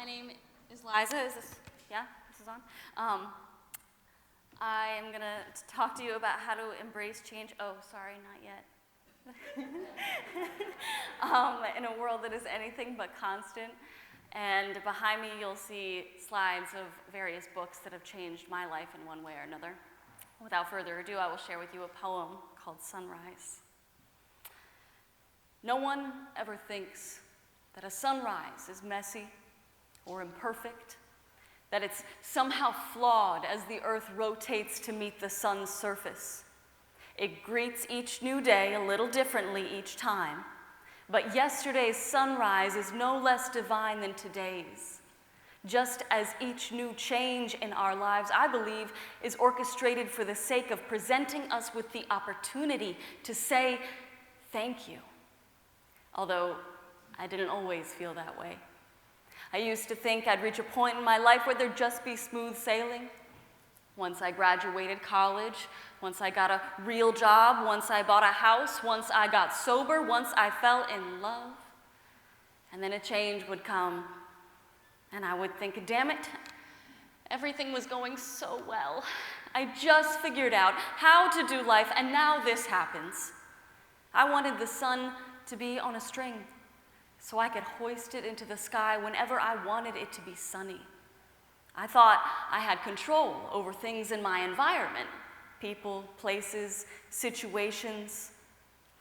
My name is Liza. This is on? I am going to talk to you about how to embrace change. Oh, sorry, not yet. In a world that is anything but constant. And behind me, you'll see slides of various books that have changed my life in one way or another. Without further ado, I will share with you a poem called Sunrise. No one ever thinks that a sunrise is messy or imperfect, that it's somehow flawed as the earth rotates to meet the sun's surface. It greets each new day a little differently each time, but yesterday's sunrise is no less divine than today's. Just as each new change in our lives, I believe, is orchestrated for the sake of presenting us with the opportunity to say thank you. Although I didn't always feel that way. I used to think I'd reach a point in my life where there'd just be smooth sailing. Once I graduated college, once I got a real job, once I bought a house, once I got sober, once I fell in love. And then a change would come, and I would think, damn it, everything was going so well. I just figured out how to do life, and now this happens. I wanted the sun to be on a string, so I could hoist it into the sky whenever I wanted it to be sunny. I thought I had control over things in my environment, people, places, situations.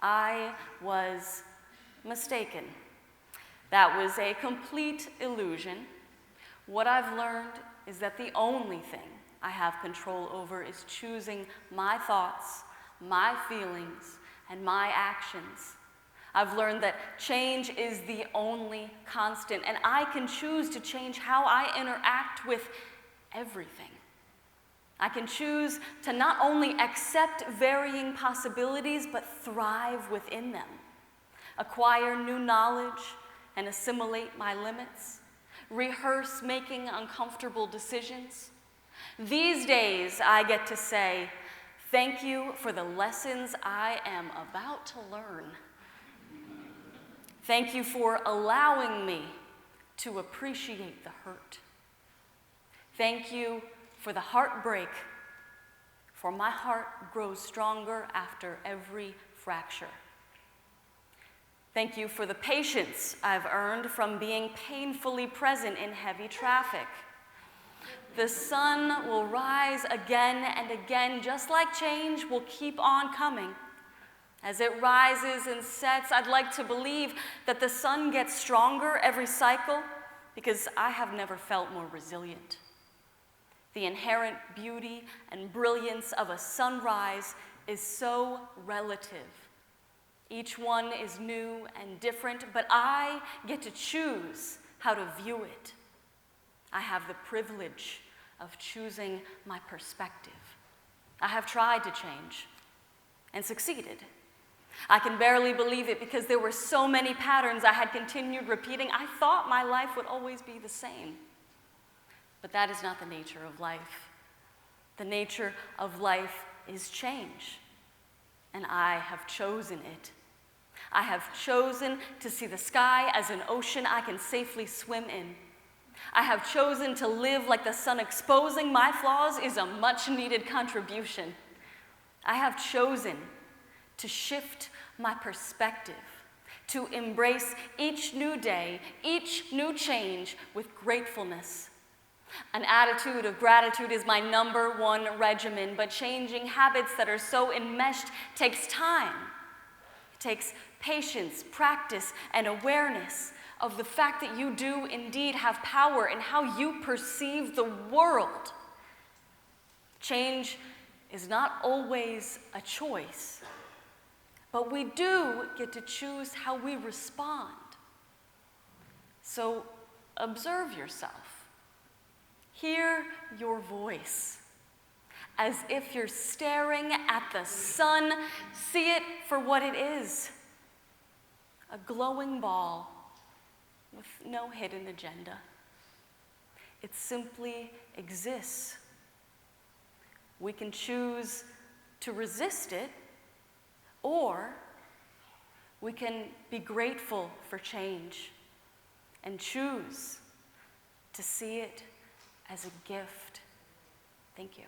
I was mistaken. That was a complete illusion. What I've learned is that the only thing I have control over is choosing my thoughts, my feelings, and my actions. I've learned that change is the only constant, and I can choose to change how I interact with everything. I can choose to not only accept varying possibilities, but thrive within them, acquire new knowledge and assimilate my limits, rehearse making uncomfortable decisions. These days, I get to say, thank you for the lessons I am about to learn. Thank you for allowing me to appreciate the hurt. Thank you for the heartbreak, for my heart grows stronger after every fracture. Thank you for the patience I've earned from being painfully present in heavy traffic. The sun will rise again and again, just like change will keep on coming. As it rises and sets, I'd like to believe that the sun gets stronger every cycle because I have never felt more resilient. The inherent beauty and brilliance of a sunrise is so relative. Each one is new and different, but I get to choose how to view it. I have the privilege of choosing my perspective. I have tried to change and succeeded. I can barely believe it because there were so many patterns I had continued repeating. I thought my life would always be the same. But that is not the nature of life. The nature of life is change, and I have chosen it. I have chosen to see the sky as an ocean I can safely swim in. I have chosen to live like the sun. Exposing my flaws is a much-needed contribution. I have chosen to shift my perspective, to embrace each new day, each new change with gratefulness. An attitude of gratitude is my number one regimen, but changing habits that are so enmeshed takes time. It takes patience, practice, and awareness of the fact that you do indeed have power in how you perceive the world. Change is not always a choice, but we do get to choose how we respond. So observe yourself. Hear your voice. As if you're staring at the sun, see it for what it is. A glowing ball with no hidden agenda. It simply exists. We can choose to resist it, or we can be grateful for change and choose to see it as a gift. Thank you.